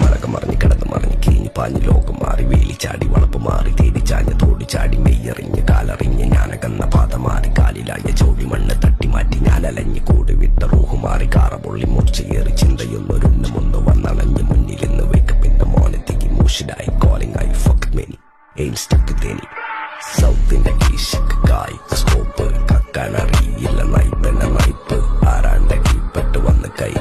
മഴകം മറിഞ്ഞ് കിടന്ന് മറിഞ്ഞ് കിഴിഞ്ഞ് പാഞ്ഞ് ലോകം മാറി വേലി ചാടി വളപ്പ് മാറി തേടി ചാഞ്ഞ് തോടി ചാടി മെയ്യറിഞ്ഞ് കാലറിഞ്ഞ് ഞാനകന്ന പാത മാറി കാലിലായ ചോടി മണ്ണ് തട്ടി മാറ്റി ഞാനലഞ്ഞ് കൂടി വിട്ട റൂഹ് മാറി കാറ പൊള്ളി മൂർച്ചയേറി ചിന്തയൊന്നൊരുണ്ണമൊന്ന് വന്നണഞ്ഞ് മുന്നിലിന്ന് വേക്കപ്പിന്റെ മോനത്തേക്ക് മൂഷിടായി കോളിംഗ് ആയി ഫക്ക് മെനി എയിം സ്റ്റക്ക് തേനി സൗത്തിന്റെ കീശക്ക് കായ് സ്കോപ്പ് കക്കാനറിയില്ല നൈപ്പന നൈപ്പ് ആരാണ്ട കീപ്പെട്ട് വന്ന് കൈ